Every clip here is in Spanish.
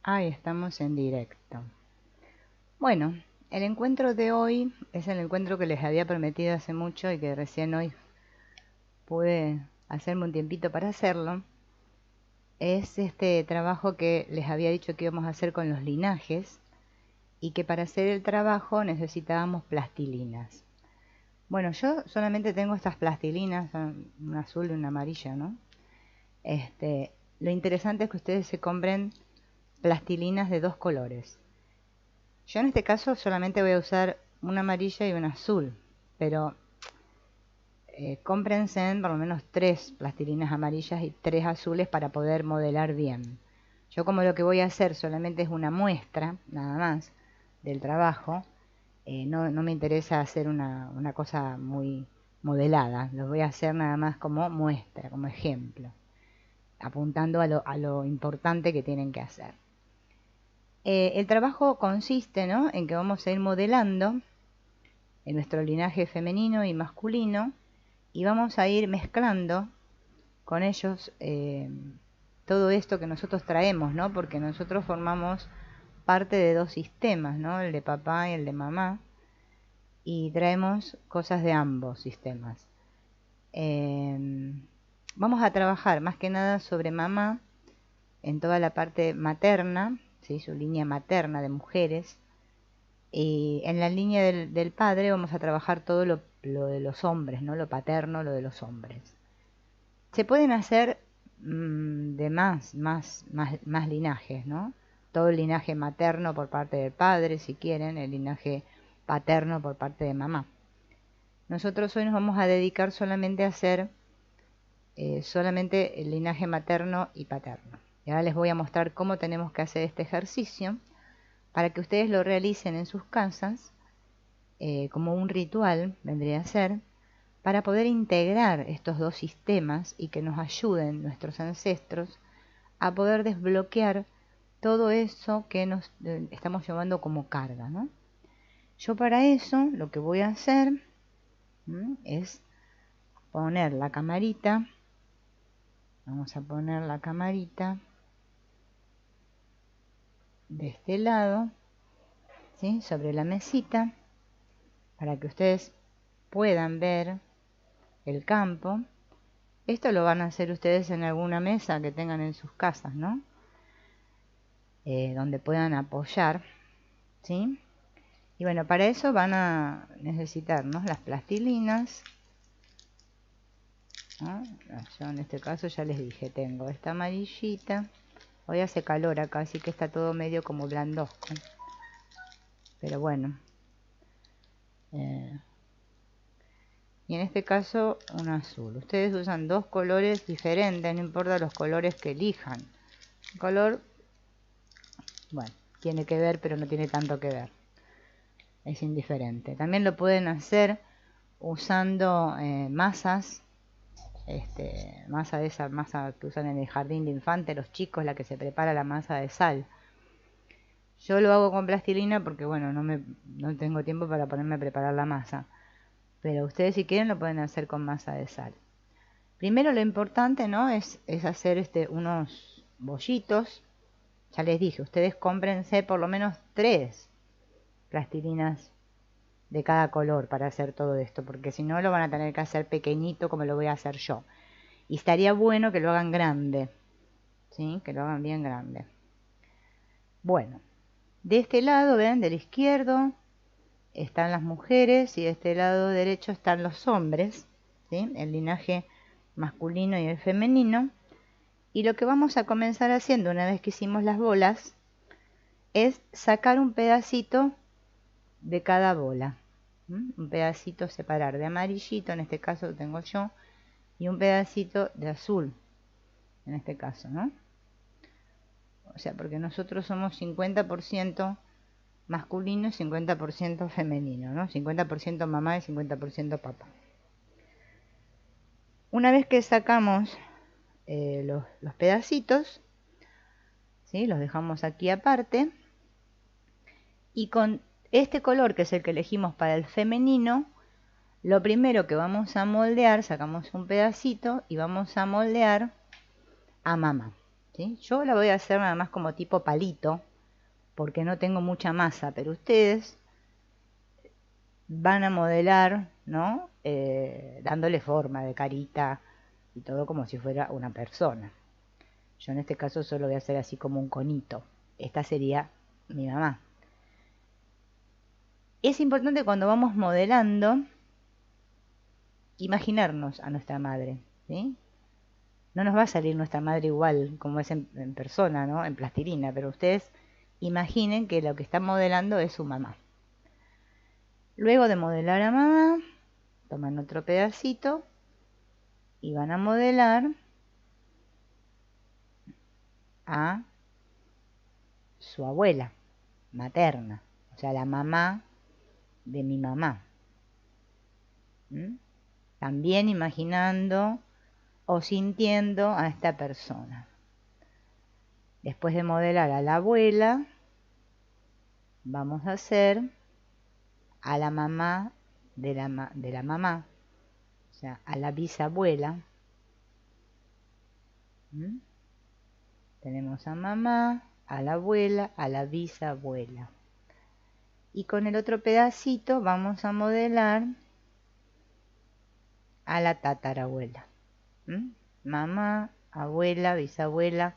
Ahí estamos en directo. Bueno, el encuentro de hoy es el encuentro que les había prometido hace mucho y que recién hoy pude hacerme un tiempito para hacerlo. Es este trabajo que les había dicho que íbamos a hacer con los linajes y que para hacer el trabajo necesitábamos plastilinas. Bueno, yo solamente tengo estas plastilinas, una azul y una amarilla, ¿no? Lo interesante es que ustedes se compren plastilinas de dos colores. Yo en este caso solamente voy a usar una amarilla y una azul, pero cómprense por lo menos 3 plastilinas amarillas y 3 azules para poder modelar bien. Yo como lo que voy a hacer solamente es una muestra, nada más, del trabajo, no me interesa hacer una cosa muy modelada, lo voy a hacer nada más como muestra, como ejemplo, apuntando a lo importante que tienen que hacer. El trabajo consiste, ¿no?, en que vamos a ir modelando en nuestro linaje femenino y masculino y vamos a ir mezclando con ellos todo esto que nosotros traemos, ¿no? Porque nosotros formamos parte de dos sistemas, ¿no? El de papá y el de mamá, y traemos cosas de ambos sistemas. Vamos a trabajar más que nada sobre mamá en toda la parte materna, ¿sí? Su línea materna de mujeres. Y en la línea del padre vamos a trabajar todo lo de los hombres, ¿no? Lo paterno, lo de los hombres. Se pueden hacer de más linajes, ¿no? Todo el linaje materno por parte del padre, si quieren, el linaje paterno por parte de mamá. Nosotros hoy nos vamos a dedicar solamente a hacer solamente el linaje materno y paterno. Y ahora les voy a mostrar cómo tenemos que hacer este ejercicio para que ustedes lo realicen en sus casas como un ritual, vendría a ser, para poder integrar estos dos sistemas y que nos ayuden nuestros ancestros a poder desbloquear todo eso que nos estamos llevando como carga, ¿no? Yo para eso lo que voy a hacer es poner la camarita. Vamos a poner la camarita de este lado, ¿sí?, sobre la mesita, para que ustedes puedan ver el campo. Esto lo van a hacer ustedes en alguna mesa que tengan en sus casas, ¿no? Donde puedan apoyar, ¿sí? Y bueno, para eso van a necesitarnos las plastilinas, ¿no? Yo en este caso ya les dije, tengo esta amarillita. Hoy hace calor acá, así que está todo medio como blandosco. Pero bueno. Y en este caso un azul. Ustedes usan dos colores diferentes, no importa los colores que elijan. El color, bueno, tiene que ver, pero no tiene tanto que ver. Es indiferente. También lo pueden hacer usando masas. Masa de esa masa que usan en el jardín de infantes los chicos, la que se prepara la masa de sal. Yo lo hago con plastilina porque bueno, no tengo tiempo para ponerme a preparar la masa. Pero ustedes si quieren lo pueden hacer con masa de sal. Primero lo importante, ¿no?, es hacer unos bollitos. Ya les dije, ustedes cómprense por lo menos 3 plastilinas de cada color para hacer todo esto, porque si no lo van a tener que hacer pequeñito como lo voy a hacer yo. Y estaría bueno que lo hagan grande, ¿sí?, que lo hagan bien grande. Bueno, de este lado, ven, del izquierdo están las mujeres y de este lado derecho están los hombres, ¿sí?, el linaje masculino y el femenino. Y lo que vamos a comenzar haciendo una vez que hicimos las bolas es sacar un pedacito de cada bola, un pedacito, separar de amarillito, en este caso lo tengo yo, y un pedacito de azul, en este caso, ¿no? O sea, porque nosotros somos 50% masculino y 50% femenino, ¿no? 50% mamá y 50% papá. Una vez que sacamos los pedacitos, ¿sí?, los dejamos aquí aparte, y con este color, que es el que elegimos para el femenino, lo primero que vamos a moldear, sacamos un pedacito y vamos a moldear a mamá, ¿sí? Yo la voy a hacer nada más como tipo palito, porque no tengo mucha masa, pero ustedes van a modelar, ¿no? Dándole forma de carita y todo como si fuera una persona. Yo en este caso solo voy a hacer así como un conito. Esta sería mi mamá. Es importante cuando vamos modelando imaginarnos a nuestra madre, ¿sí? No nos va a salir nuestra madre igual como es en persona, ¿no? En plastilina, pero ustedes imaginen que lo que están modelando es su mamá. Luego de modelar a mamá, toman otro pedacito y van a modelar a su abuela materna, o sea, la mamá de mi mamá. ¿Mm? También imaginando o sintiendo a esta persona. Después de modelar a la abuela, vamos a hacer a la mamá de la mamá, o sea, a la bisabuela. ¿Mm? Tenemos a mamá, a la abuela, a la bisabuela. Y con el otro pedacito vamos a modelar a la tatarabuela. ¿Mm? Mamá, abuela, bisabuela,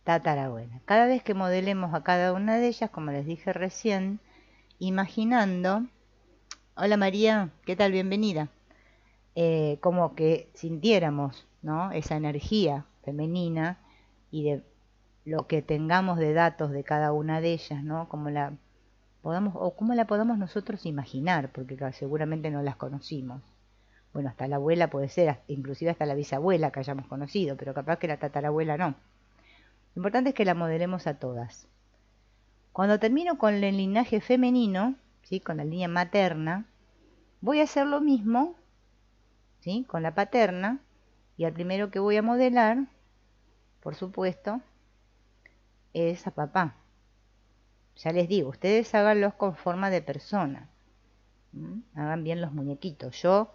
tatarabuela. Cada vez que modelemos a cada una de ellas, como les dije recién, imaginando, hola María, ¿qué tal? Bienvenida. Como que sintiéramos, ¿no? Esa energía femenina y de lo que tengamos de datos de cada una de ellas, ¿no? Como la podamos, o cómo la podamos nosotros imaginar, porque seguramente no las conocimos. Bueno, hasta la abuela puede ser, inclusive hasta la bisabuela que hayamos conocido, pero capaz que la tatarabuela no. Lo importante es que la modelemos a todas. Cuando termino con el linaje femenino, ¿sí? Con la línea materna, voy a hacer lo mismo, ¿sí? Con la paterna, y al primero que voy a modelar, por supuesto, es a papá. Ya les digo, ustedes háganlos con forma de persona. Hagan bien los muñequitos. Yo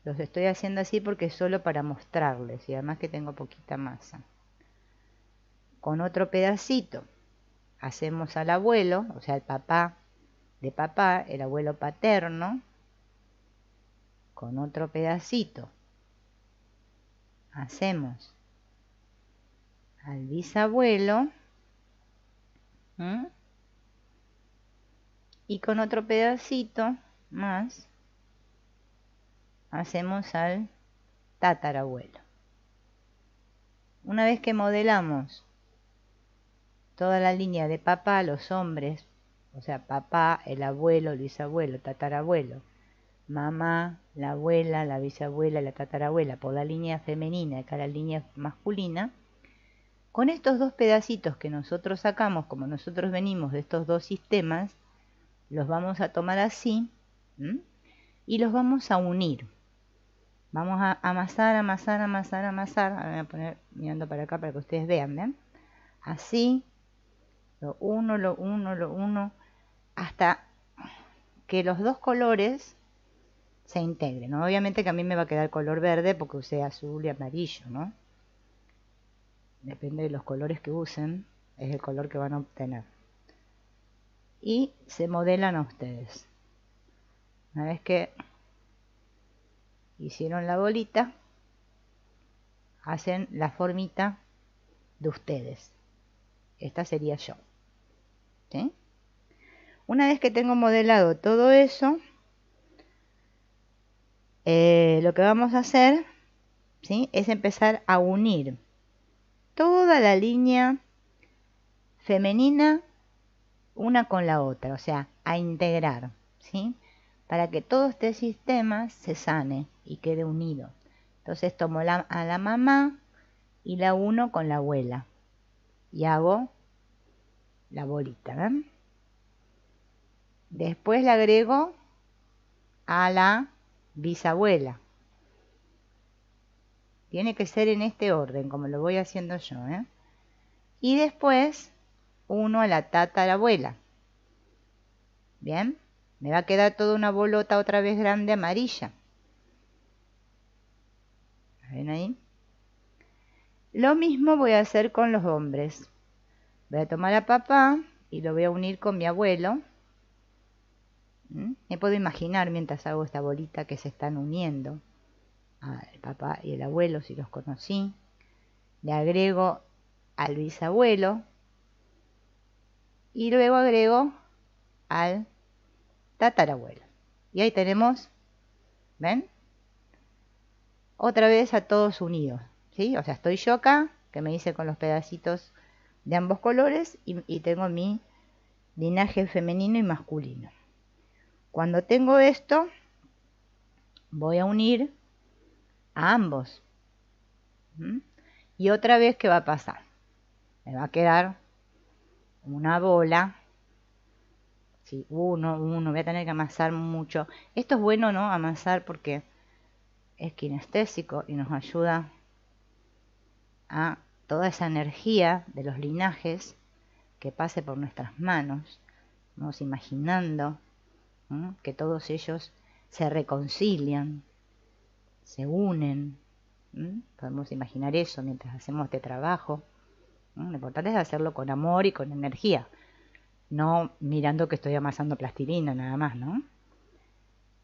los estoy haciendo así porque es solo para mostrarles y además que tengo poquita masa. Con otro pedacito hacemos al abuelo, o sea, el papá de papá, el abuelo paterno. Con otro pedacito hacemos al bisabuelo. Y con otro pedacito más hacemos al tatarabuelo. Una vez que modelamos toda la línea de papá, los hombres, o sea, papá, el abuelo, el bisabuelo, tatarabuelo, mamá, la abuela, la bisabuela, la tatarabuela, por la línea femenina y cada línea masculina, con estos dos pedacitos que nosotros sacamos, como nosotros venimos de estos dos sistemas, los vamos a tomar así, y los vamos a unir. Vamos a amasar, amasar, amasar, amasar. Ahora me voy a poner mirando para acá para que ustedes vean, ¿ven? Así, lo uno, hasta que los dos colores se integren, ¿no? Obviamente que a mí me va a quedar color verde porque usé azul y amarillo, ¿no? Depende de los colores que usen, es el color que van a obtener. Y se modelan a ustedes. Una vez que hicieron la bolita, hacen la formita de ustedes. Esta sería yo. ¿Sí? Una vez que tengo modelado todo eso, lo que vamos a hacer, ¿sí? Es empezar a unir toda la línea femenina una con la otra, o sea, a integrar, ¿sí? Para que todo este sistema se sane y quede unido. Entonces tomo a la mamá y la uno con la abuela y hago la bolita, ¿ven? Después le agrego a la bisabuela. Tiene que ser en este orden, como lo voy haciendo yo, ¿eh? Y después uno a la tatarabuela. Bien, me va a quedar toda una bolota otra vez grande amarilla. ¿Ven ahí? Lo mismo voy a hacer con los hombres. Voy a tomar a papá y lo voy a unir con mi abuelo. Me puedo imaginar mientras hago esta bolita que se están uniendo. El papá y el abuelo, si los conocí. Le agrego al bisabuelo. Y luego agrego al tatarabuelo. Y ahí tenemos, ¿ven? Otra vez a todos unidos, ¿sí? O sea, estoy yo acá, que me hice con los pedacitos de ambos colores, y tengo mi linaje femenino y masculino. Cuando tengo esto, voy a unir a ambos. Y otra vez, ¿qué va a pasar? Me va a quedar una bola. Sí, uno, voy a tener que amasar mucho. Esto es bueno, ¿no? Amasar porque es kinestésico y nos ayuda a toda esa energía de los linajes que pase por nuestras manos. Vamos imaginando que todos ellos se reconcilian, se unen. Podemos imaginar eso mientras hacemos este trabajo. Lo importante es hacerlo con amor y con energía, no mirando que estoy amasando plastilina nada más, ¿no?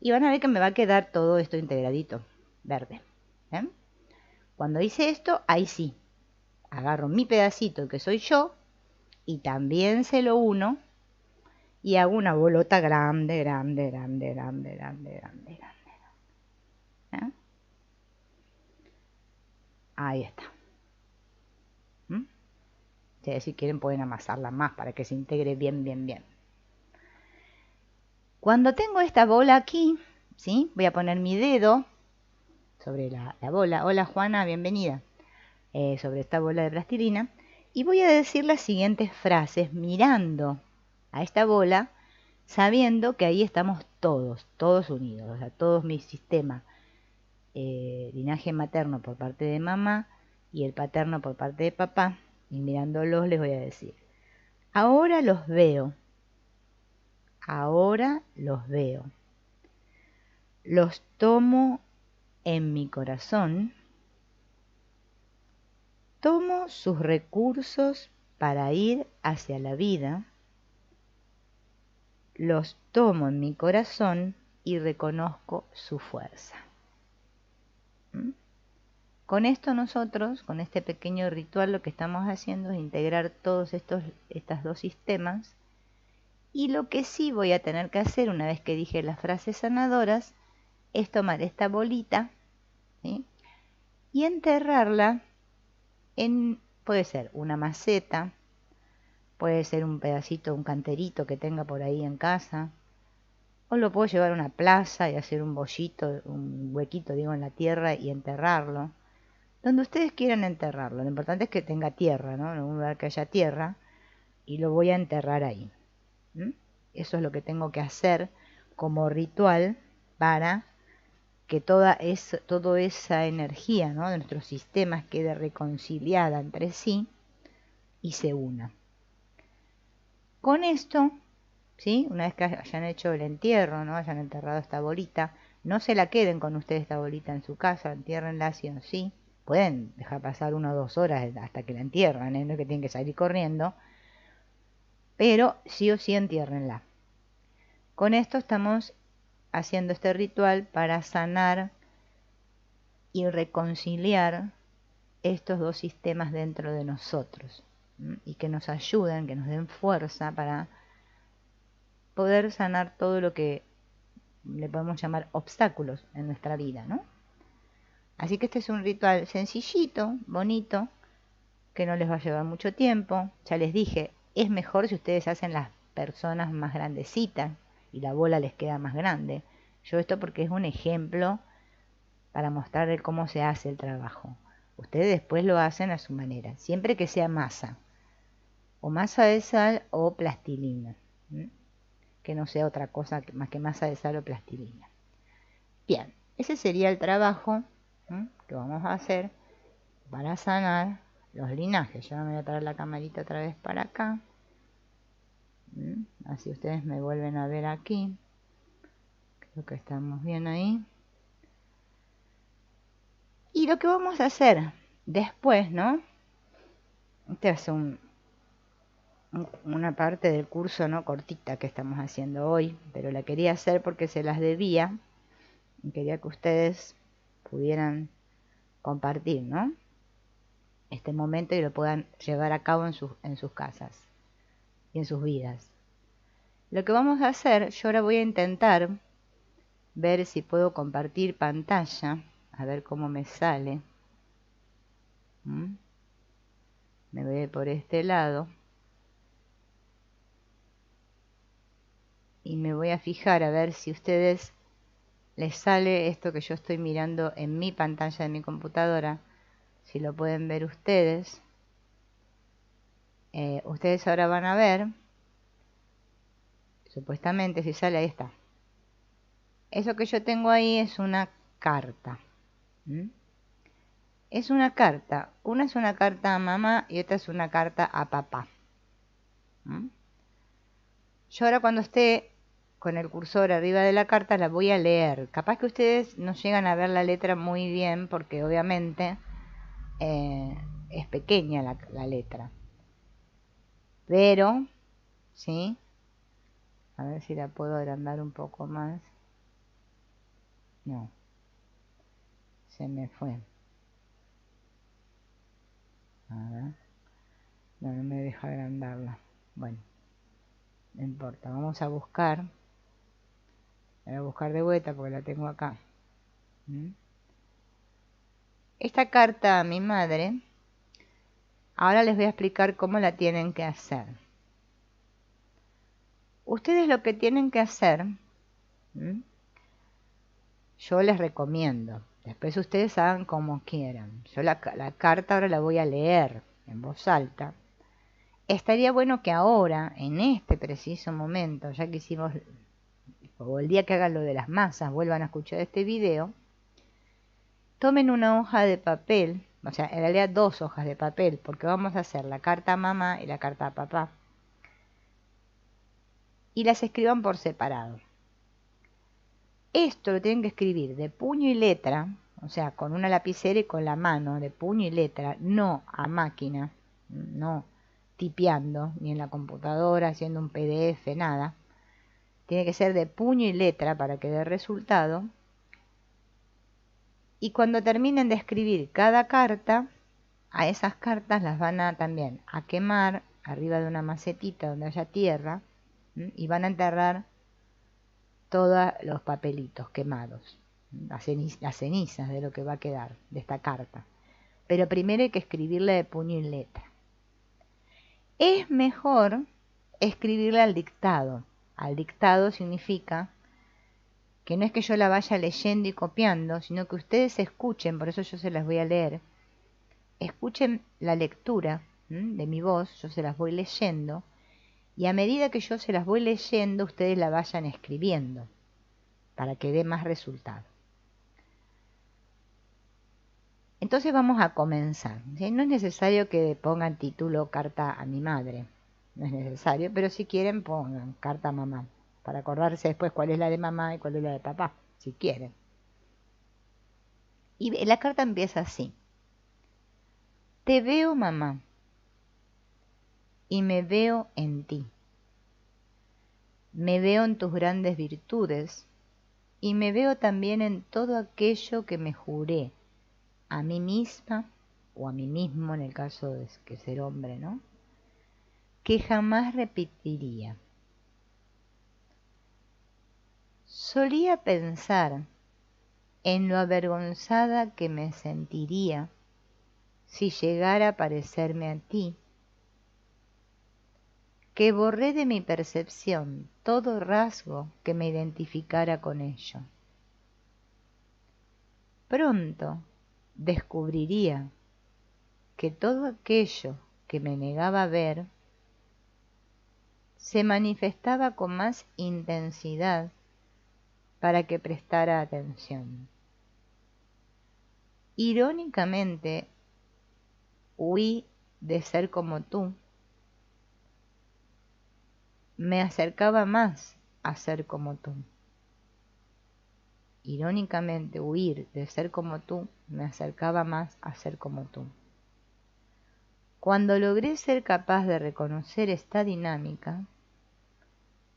Y van a ver que me va a quedar todo esto integradito, verde. ¿Ven? Cuando hice esto, ahí sí, agarro mi pedacito que soy yo y también se lo uno y hago una bolota grande, grande, grande, grande, grande, grande, grande. ¿Eh? Ahí está. Si quieren pueden amasarla más para que se integre bien, bien, bien. Cuando tengo esta bola aquí, ¿sí? Voy a poner mi dedo sobre la bola. Hola Juana, bienvenida. Sobre esta bola de plastilina. Y voy a decir las siguientes frases mirando a esta bola, sabiendo que ahí estamos todos unidos. O sea, todos mi sistema, linaje materno por parte de mamá y el paterno por parte de papá. Y mirándolos les voy a decir, ahora los veo. Ahora los veo. Los tomo en mi corazón. Tomo sus recursos para ir hacia la vida. Los tomo en mi corazón y reconozco su fuerza. Con esto nosotros, con este pequeño ritual, lo que estamos haciendo es integrar todos estos dos sistemas. Y lo que sí voy a tener que hacer una vez que dije las frases sanadoras es tomar esta bolita, ¿sí? Y enterrarla en, puede ser una maceta, puede ser un pedacito, un canterito que tenga por ahí en casa, o lo puedo llevar a una plaza y hacer un bollito, un huequito, digo, en la tierra y enterrarlo. Donde ustedes quieran enterrarlo, lo importante es que tenga tierra, ¿no? En un lugar que haya tierra, y lo voy a enterrar ahí. Eso es lo que tengo que hacer como ritual para que toda esa energía, ¿no? de nuestros sistemas quede reconciliada entre sí y se una. Con esto, ¿sí? Una vez que hayan hecho el entierro, ¿no? hayan enterrado esta bolita, no se la queden con ustedes esta bolita en su casa, entiérrenla sí o sí. Pueden dejar pasar 1 o 2 horas hasta que la entierran, no es que tienen que salir corriendo, pero sí o sí entiérrenla. Con esto estamos haciendo este ritual para sanar y reconciliar estos dos sistemas dentro de nosotros, y que nos ayuden, que nos den fuerza para poder sanar todo lo que le podemos llamar obstáculos en nuestra vida, ¿no? Así que este es un ritual sencillito, bonito, que no les va a llevar mucho tiempo. Ya les dije, es mejor si ustedes hacen las personas más grandecitas y la bola les queda más grande. Yo esto porque es un ejemplo para mostrarles cómo se hace el trabajo. Ustedes después lo hacen a su manera, siempre que sea masa, o masa de sal o plastilina, que no sea otra cosa más que masa de sal o plastilina. Bien, ese sería el trabajo que vamos a hacer para sanar los linajes. Yo me voy a traer la camarita otra vez para acá, así ustedes me vuelven a ver aquí. Creo que estamos bien ahí. Y lo que vamos a hacer Después, ¿no? Este es una parte del curso, ¿no? Cortita que estamos haciendo hoy, pero la quería hacer porque se las debía y quería que ustedes pudieran compartir, ¿no? Este momento y lo puedan llevar a cabo en sus casas y en sus vidas. Lo que vamos a hacer, yo ahora voy a intentar ver si puedo compartir pantalla, a ver cómo me sale. Me voy por este lado y me voy a fijar a ver si a ustedes les sale esto que yo estoy mirando en mi pantalla de mi computadora, si lo pueden ver ustedes. Ustedes ahora van a ver, supuestamente si sale, ahí está. Eso que yo tengo ahí es una carta. Es una carta. Una es una carta a mamá y otra es una carta a papá. Yo ahora cuando esté con el cursor arriba de la carta la voy a leer. Capaz que ustedes no llegan a ver la letra muy bien porque obviamente es pequeña la letra. Pero, ¿sí? A ver si la puedo agrandar un poco más. No. Se me fue. A ver. No, no me deja agrandarla. Bueno. No importa. Vamos a buscar. Voy a buscar de vuelta porque la tengo acá. Esta carta a mi madre. Ahora les voy a explicar cómo la tienen que hacer. Ustedes lo que tienen que hacer, yo les recomiendo, después ustedes hagan como quieran. Yo la carta ahora la voy a leer en voz alta. Estaría bueno que ahora, en este preciso momento, ya que hicimos, o el día que hagan lo de las masas, vuelvan a escuchar este video, tomen una hoja de papel, o sea, en realidad 2 hojas de papel, porque vamos a hacer la carta a mamá y la carta a papá. Y las escriban por separado. Esto lo tienen que escribir de puño y letra, o sea, con una lapicera y con la mano, de puño y letra, no a máquina, no tipeando, ni en la computadora, haciendo un PDF, nada. Tiene que ser de puño y letra para que dé resultado. Y cuando terminen de escribir cada carta, a esas cartas las van a también a quemar arriba de una macetita donde haya tierra, y van a enterrar todos los papelitos quemados, las cenizas de lo que va a quedar de esta carta. Pero primero hay que escribirla de puño y letra. Es mejor escribirla al dictado. Al dictado significa que no es que yo la vaya leyendo y copiando, sino que ustedes escuchen, por eso yo se las voy a leer, escuchen la lectura de mi voz, yo se las voy leyendo, y a medida que yo se las voy leyendo, ustedes la vayan escribiendo, para que dé más resultado. Entonces vamos a comenzar. ¿Sí? No es necesario que pongan título carta a mi madre, no es necesario, pero si quieren pongan carta a mamá, para acordarse después cuál es la de mamá y cuál es la de papá, si quieren. Y la carta empieza así. Te veo, mamá, y me veo en ti. Me veo en tus grandes virtudes y me veo también en todo aquello que me juré a mí misma o a mí mismo, en el caso de que ser hombre, ¿no? Que jamás repetiría. Solía pensar en lo avergonzada que me sentiría si llegara a parecerme a ti, que borré de mi percepción todo rasgo que me identificara con ello. Pronto descubriría que todo aquello que me negaba a ver se manifestaba con más intensidad para que prestara atención. Irónicamente, huí de ser como tú. Me acercaba más a ser como tú. Irónicamente, huir de ser como tú me acercaba más a ser como tú. Cuando logré ser capaz de reconocer esta dinámica,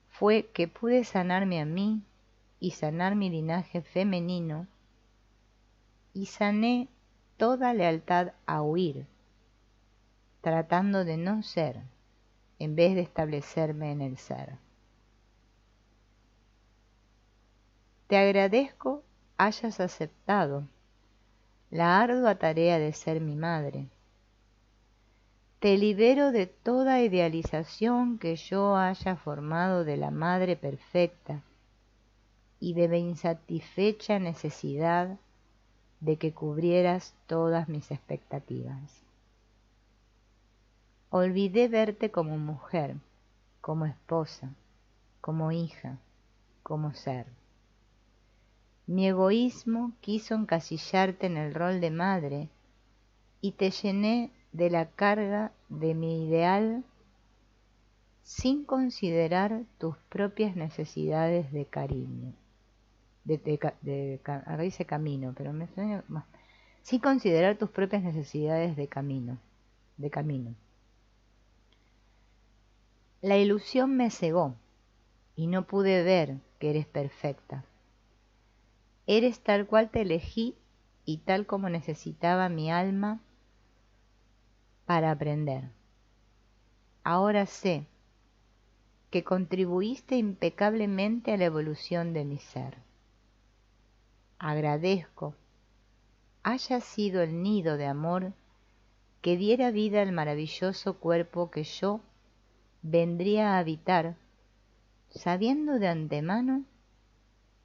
fue que pude sanarme a mí y sanar mi linaje femenino, y sané toda lealtad a huir, tratando de no ser, en vez de establecerme en el ser. Te agradezco hayas aceptado la ardua tarea de ser mi madre. Te libero de toda idealización que yo haya formado de la madre perfecta y de mi insatisfecha necesidad de que cubrieras todas mis expectativas. Olvidé verte como mujer, como esposa, como hija, como ser. Mi egoísmo quiso encasillarte en el rol de madre y te llené de la carga de mi ideal sin considerar tus propias necesidades de cariño. Acá dice camino, pero me suena más. Sin considerar tus propias necesidades de camino. La ilusión me cegó y no pude ver que eres perfecta. Eres tal cual te elegí y tal como necesitaba mi alma para aprender. Ahora sé que contribuiste impecablemente a la evolución de mi ser. Agradezco haya sido el nido de amor que diera vida al maravilloso cuerpo que yo vendría a habitar, sabiendo de antemano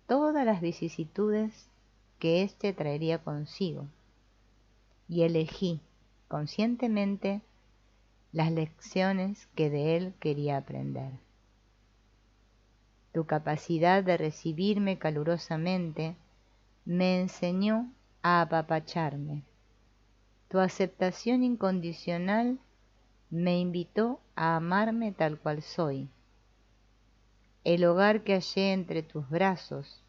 todas las vicisitudes que éste traería consigo, y elegí conscientemente las lecciones que de él quería aprender. Tu capacidad de recibirme calurosamente me enseñó a apapacharme. Tu aceptación incondicional me invitó a amarme tal cual soy. El hogar que hallé entre tus brazos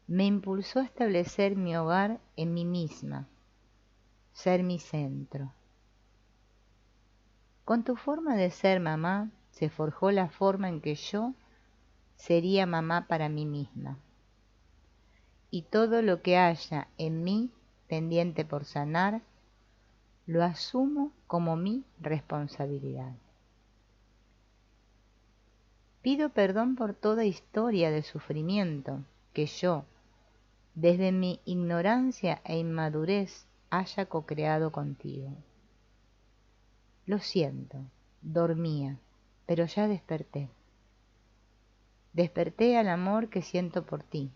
me impulsó a establecer mi hogar en mí misma, ser mi centro. Con tu forma de ser mamá se forjó la forma en que yo sería mamá para mí misma. Y todo lo que haya en mí pendiente por sanar, lo asumo como mi responsabilidad. Pido perdón por toda historia de sufrimiento que yo, desde mi ignorancia e inmadurez, haya co-creado contigo. Lo siento, dormía, pero ya desperté. Desperté al amor que siento por ti,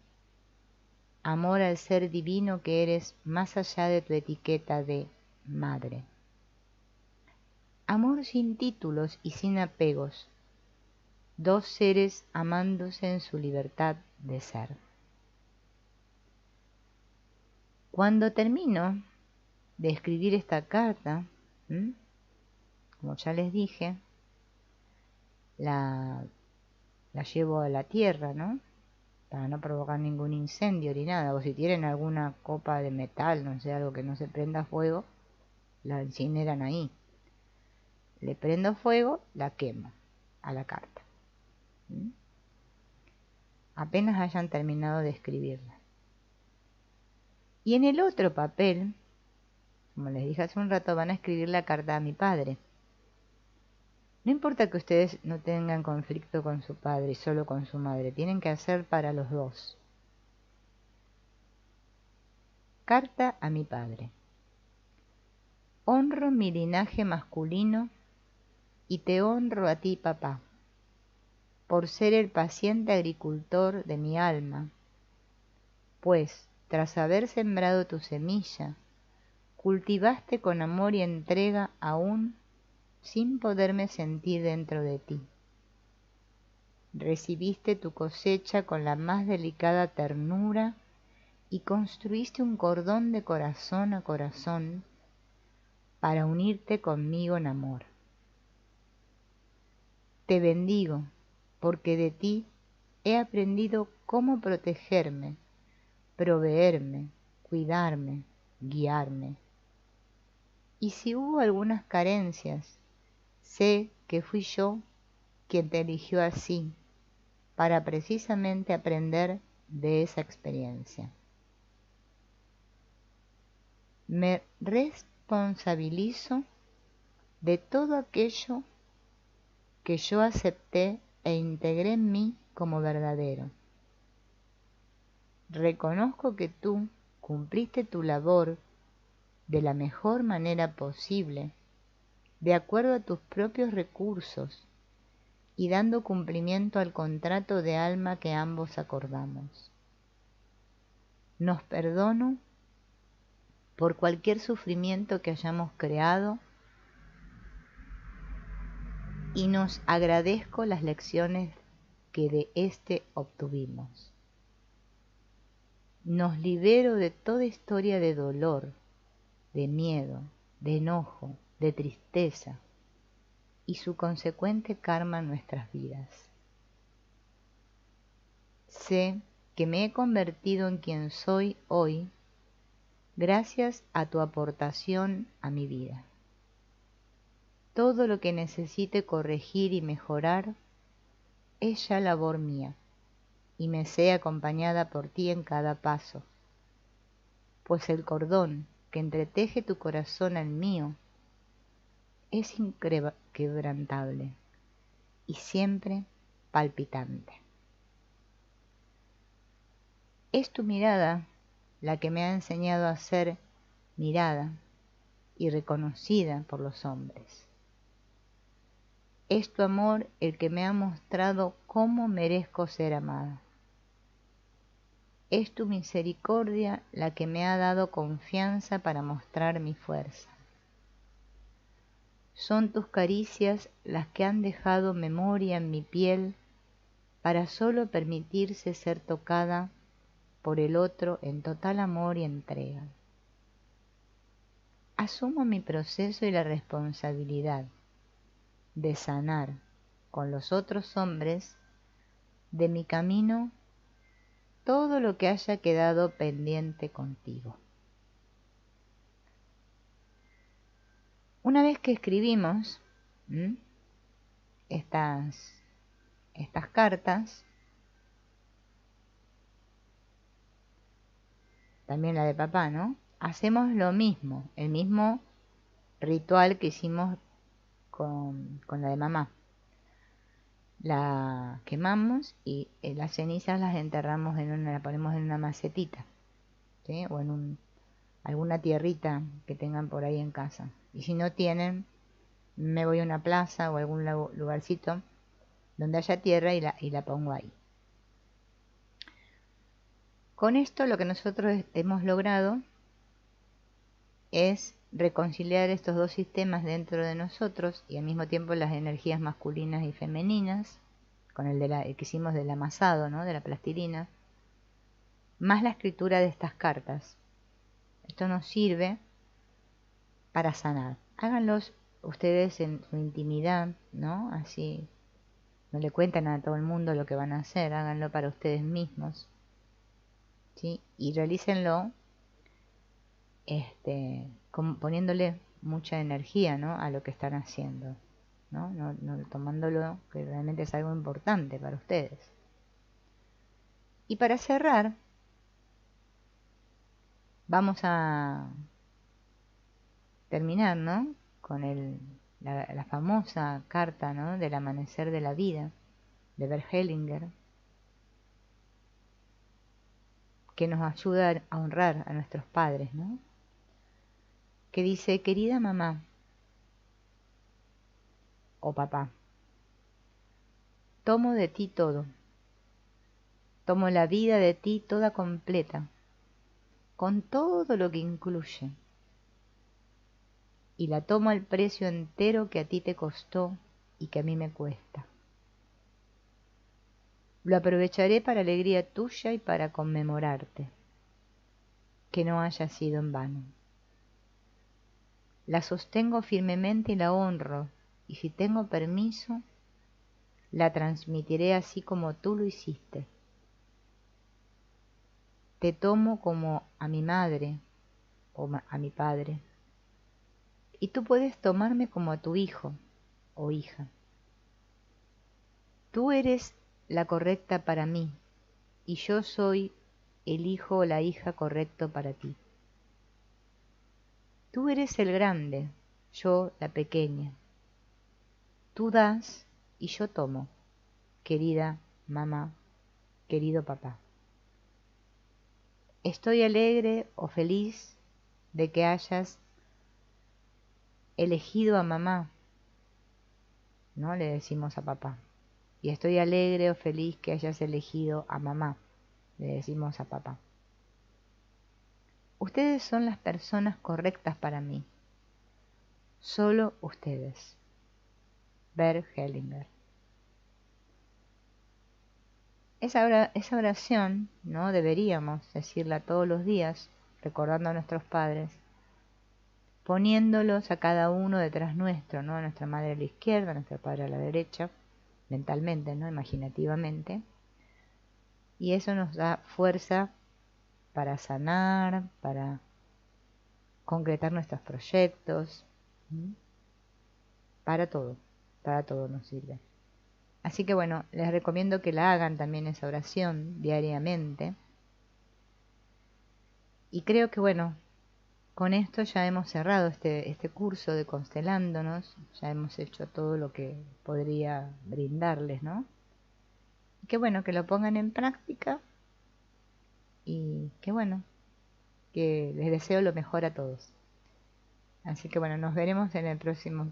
amor al ser divino que eres más allá de tu etiqueta de madre. Amor sin títulos y sin apegos, dos seres amándose en su libertad de ser. Cuando termino de escribir esta carta, como ya les dije, la llevo a la tierra, ¿no? Para no provocar ningún incendio ni nada, o si tienen alguna copa de metal, no sé, algo que no se prenda fuego, la incineran ahí. Le prendo fuego, la quemo a la carta. Apenas hayan terminado de escribirla. Y en el otro papel, como les dije hace un rato, van a escribir la carta a mi padre. No importa que ustedes no tengan conflicto con su padre y solo con su madre, tienen que hacer para los dos. Carta a mi padre. Honro mi linaje masculino y te honro a ti, papá, por ser el paciente agricultor de mi alma, pues, tras haber sembrado tu semilla, cultivaste con amor y entrega aún sin poderme sentir dentro de ti. Recibiste tu cosecha con la más delicada ternura y construiste un cordón de corazón a corazón para unirte conmigo en amor. Te bendigo, porque de ti he aprendido cómo protegerme, proveerme, cuidarme, guiarme. Y si hubo algunas carencias, sé que fui yo quien te eligió así, para precisamente aprender de esa experiencia. Me responsabilizo de todo aquello que yo acepté e integré en mí como verdadero. Reconozco que tú cumpliste tu labor de la mejor manera posible, de acuerdo a tus propios recursos y dando cumplimiento al contrato de alma que ambos acordamos. Nos perdono por cualquier sufrimiento que hayamos creado y nos agradezco las lecciones que de éste obtuvimos. Nos libero de toda historia de dolor, de miedo, de enojo, de tristeza y su consecuente karma en nuestras vidas. Sé que me he convertido en quien soy hoy gracias a tu aportación a mi vida. Todo lo que necesite corregir y mejorar es ya labor mía, y me sé acompañada por ti en cada paso, pues el cordón que entreteje tu corazón al mío es inquebrantable y siempre palpitante. Es tu mirada la que me ha enseñado a ser mirada y reconocida por los hombres. Es tu amor el que me ha mostrado cómo merezco ser amada. Es tu misericordia la que me ha dado confianza para mostrar mi fuerza. Son tus caricias las que han dejado memoria en mi piel para solo permitirse ser tocada por el otro en total amor y entrega. Asumo mi proceso y la responsabilidad de sanar con los otros hombres de mi camino todo lo que haya quedado pendiente contigo. Una vez que escribimos estas cartas, también la de papá, ¿no? Hacemos lo mismo, el mismo ritual que hicimos con la de mamá. La quemamos y las cenizas las enterramos la ponemos en una macetita, ¿sí? O en alguna tierrita que tengan por ahí en casa. Y si no tienen, me voy a una plaza o algún lugarcito donde haya tierra y la pongo ahí. Con esto lo que nosotros hemos logrado es reconciliar estos dos sistemas dentro de nosotros y al mismo tiempo las energías masculinas y femeninas, con el que hicimos del amasado, ¿no? De la plastilina, más la escritura de estas cartas. Esto nos sirve para sanar. Háganlos ustedes en su intimidad, ¿no? Así no le cuentan a todo el mundo lo que van a hacer, háganlo para ustedes mismos, ¿sí? Y realícenlo poniéndole mucha energía, ¿no? A lo que están haciendo, ¿no? No tomándolo que realmente es algo importante para ustedes. Y para cerrar, vamos a terminar, ¿no? Con la famosa carta, ¿no? Del amanecer de la vida, de Bert Hellinger, que nos ayuda a honrar a nuestros padres, ¿no? Que dice: querida mamá o papá, tomo de ti todo, tomo la vida de ti toda completa, con todo lo que incluye, y la tomo al precio entero que a ti te costó y que a mí me cuesta. Lo aprovecharé para alegría tuya y para conmemorarte, que no haya sido en vano. La sostengo firmemente y la honro, y si tengo permiso, la transmitiré así como tú lo hiciste. Te tomo como a mi madre o a mi padre, Y tú puedes tomarme como a tu hijo o hija. Tú eres la correcta para mí y yo soy el hijo o la hija correcto para ti. Tú eres el grande, yo la pequeña. Tú das y yo tomo, querida mamá, querido papá. Estoy alegre o feliz de que hayas elegido a mamá, ¿no? Le decimos a papá. Y estoy alegre o feliz que hayas elegido a mamá, le decimos a papá. Ustedes son las personas correctas para mí. Solo ustedes. Bert Hellinger. Esa oración, ¿no? Deberíamos decirla todos los días, recordando a nuestros padres, poniéndolos a cada uno detrás nuestro, ¿no? A nuestra madre a la izquierda, a nuestro padre a la derecha, mentalmente, ¿no? Imaginativamente. Y eso nos da fuerza para sanar, para concretar nuestros proyectos, para todo nos sirve. Así que bueno, les recomiendo que la hagan también esa oración diariamente. Y creo que bueno, con esto ya hemos cerrado este curso de Constelándonos, ya hemos hecho todo lo que podría brindarles, ¿no? Y que bueno, que lo pongan en práctica y que bueno, que les deseo lo mejor a todos. Así que bueno, nos veremos en el próximo